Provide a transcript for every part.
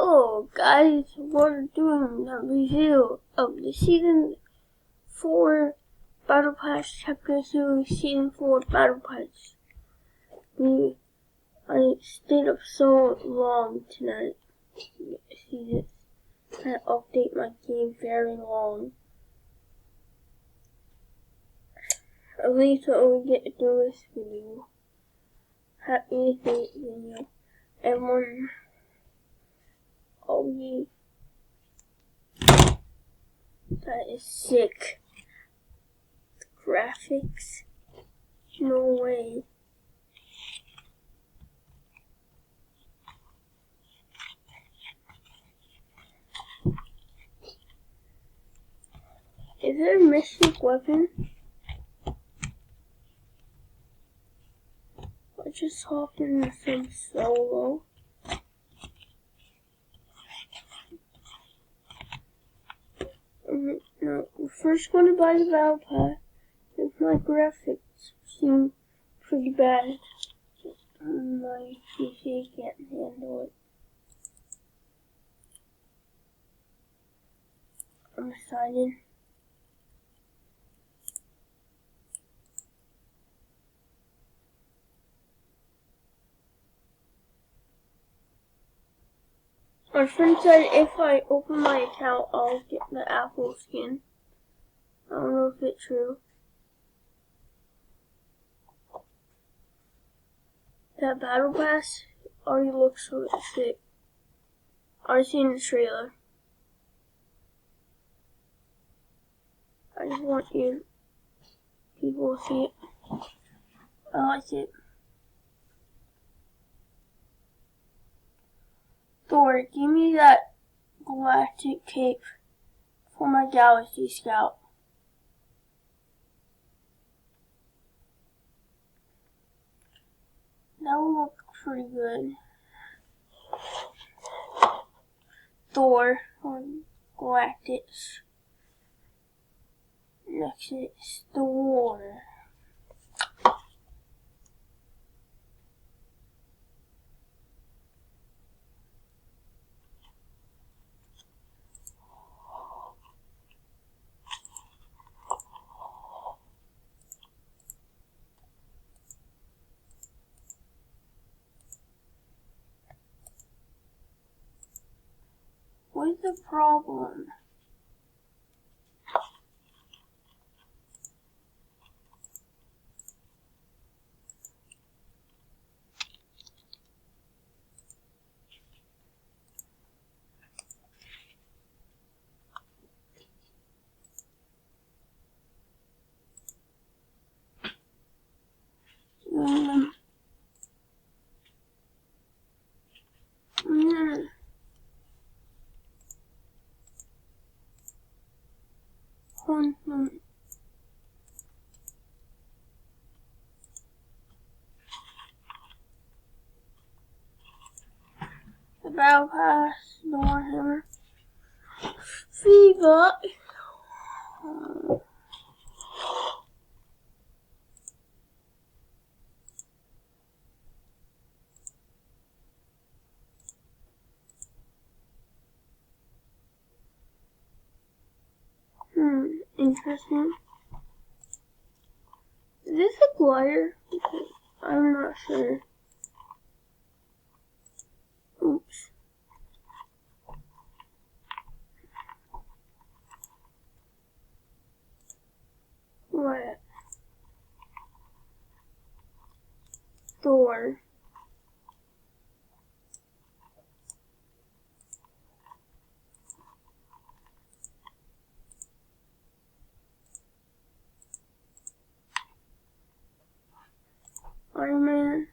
Hello guys, we're doing a review of the Season 4 Battle Pass, Chapter 2, Season 4 Battle Pass. I stayed up so long tonight. See this? I update my game very long. At least I will get to do this video. Happy date video. Everyone, oh yeah. That is sick. The graphics? No way. Is there a mystic weapon? I just hopped into some solo. No, we're first going to buy the battle pass. If my graphics seem pretty bad, my PC can't handle it. I'm excited. My friend said if I open my account, I'll get the Apple skin. I don't know if it's true. That battle pass already looks so sick. I've seen the trailer. I just want you people to see it. I like it. Thor, give me that galactic cape for my Galaxy Scout. That will look pretty good. Thor or Galactus. Next is Thor. What's the problem? The battle pass, the Warhammer, Fever. Interesting. Is this a glider? I'm not sure. Oops. What? Thor. Iron Man.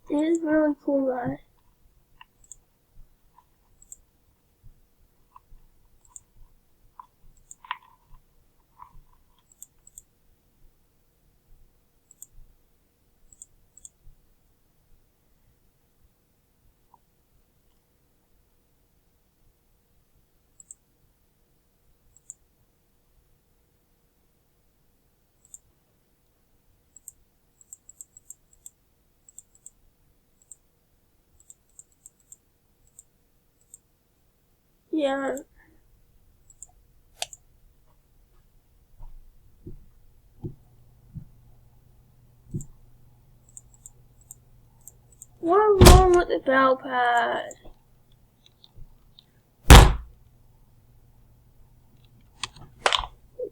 It is really cool, guys. Yeah. What's wrong with the bell pad?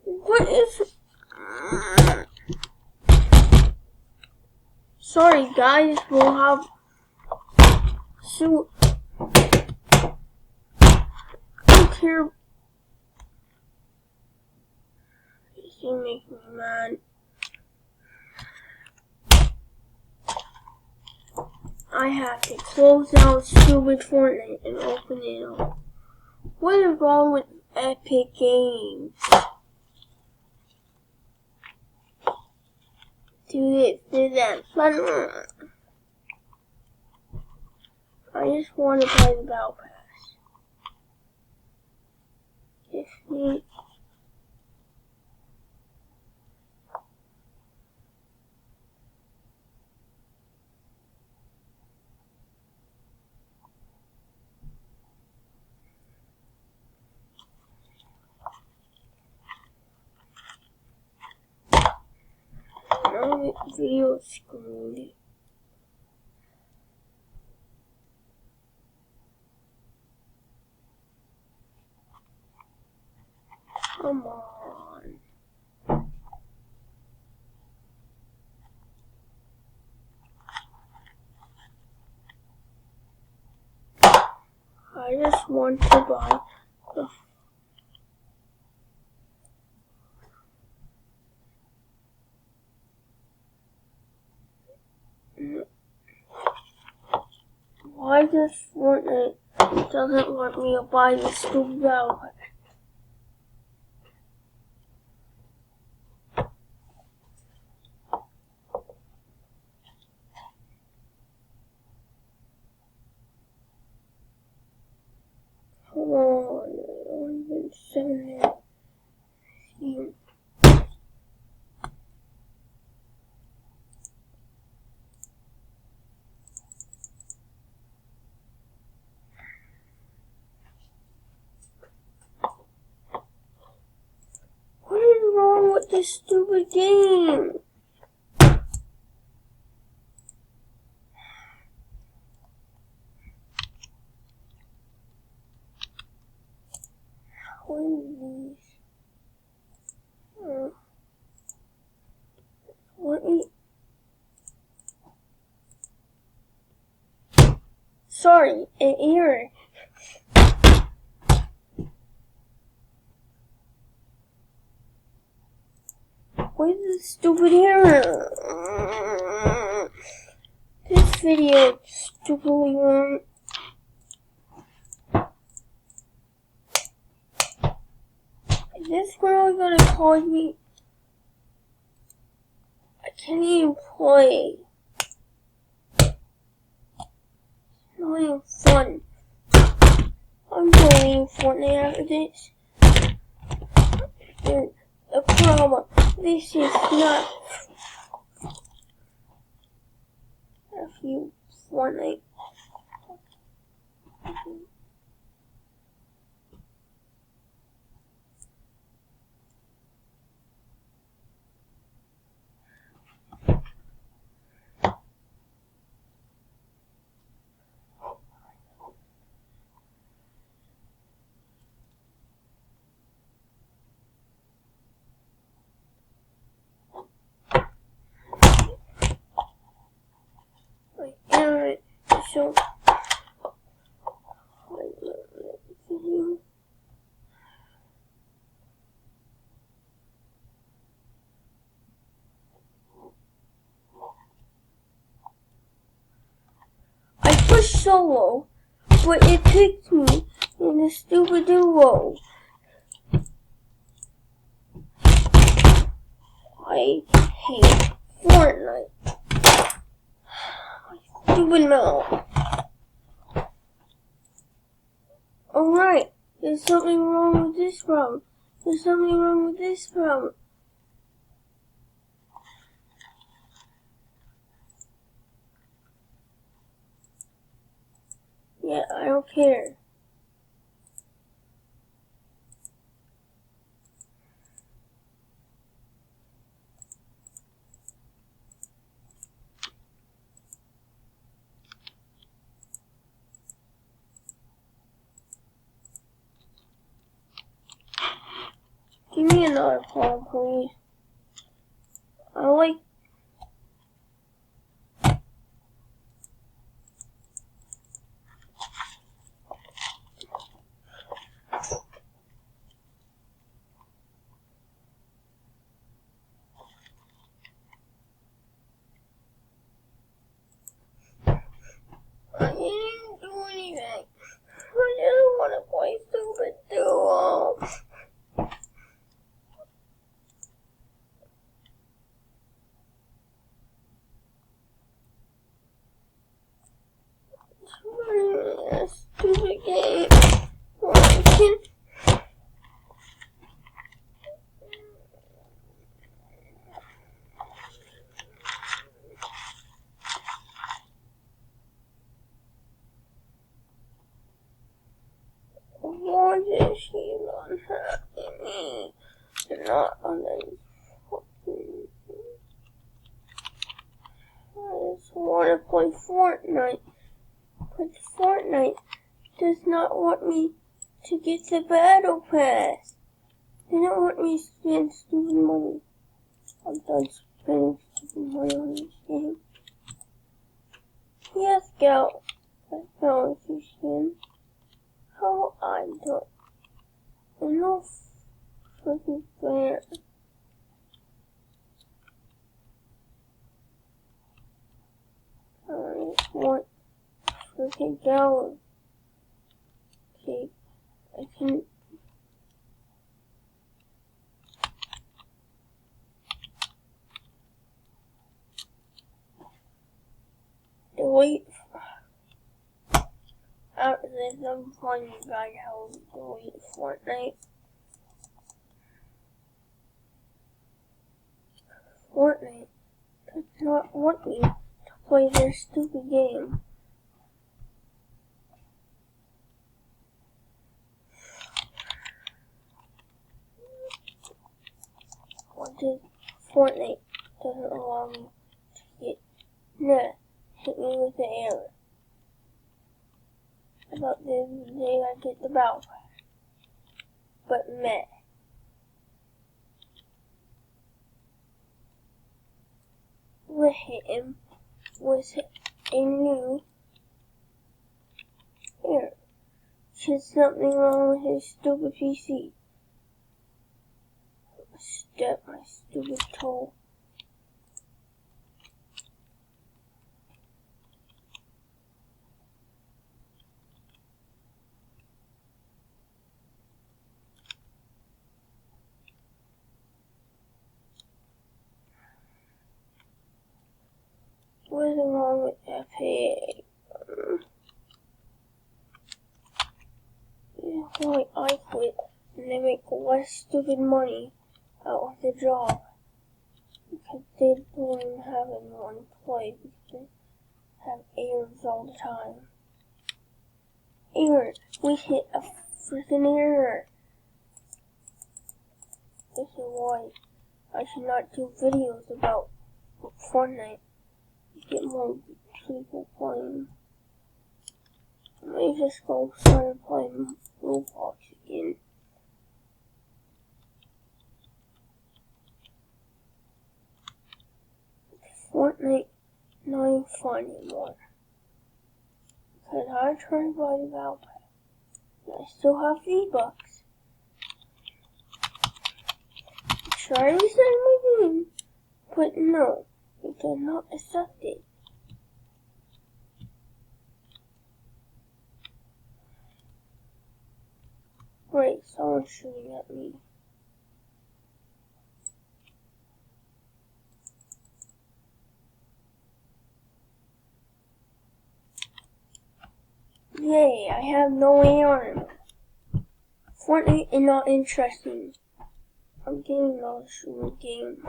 What is... Sorry guys, we'll have... So... I don't care... You make me mad. I have to close out stupid Fortnite and open it up. What is wrong with Epic Games? Do that fun. I just want to play the Battle Pass. If me. No video screwed. Come on. I just want to buy the... Why does Fortnite doesn't want me to buy the stupid Battle Pass? Come on, I've only been 7 minutes. What is wrong with this stupid game? What is these? What is... Sorry, an error. What is this stupid error? This video stupidly wrong. Is this really gonna cause me? I can't even play. It's not even fun. I'm playing Fortnite after this. And the problem, this is not a few Fortnite. Alright, so I pushed solo, but it picked me in the stupid duo. I hate Fortnite. Stupid mouth. Alright, there's something wrong with this round. There's something wrong with this round. Yeah, I don't care. another phone, please. I like. I didn't do anything. I just want to play stupid duo. A stupid game. Why is she not having me? Not on the fucking. I just want to play Fortnite. But Fortnite does not want me to get the battle pass. They don't want me to spend stupid money. I'm done spending stupid money on this game. Yes, Scout. That's how you skin. How I do it. I'm no freaking fair. I just want freaking down. Okay, I can. Delete. After this, I'm telling you guys how to delete Fortnite. Fortnite does not want me to play their stupid game. What did Fortnite doesn't allow me to get hit me with the error. I thought the day I get the battle pass. But meh. What hit him was a new error. There's something wrong with his stupid PC. Step my stupid toe. What's wrong with FA? Like I quit and they make less stupid money out of the job because they don't even have anyone to play because they have errors all the time. Error! We hit a freaking error! This is why I should not do videos about Fortnite. Get more people playing. I may just go start playing Roblox again. Fortnite not even fun anymore. Because I tried to buy the battle pass. And I still have V-Bucks. Try to reset my game. But no, it did not accept it. Wait, someone's shooting at me. Yay, I have no armor. Fortnite is not interesting. I'm getting another shooting game.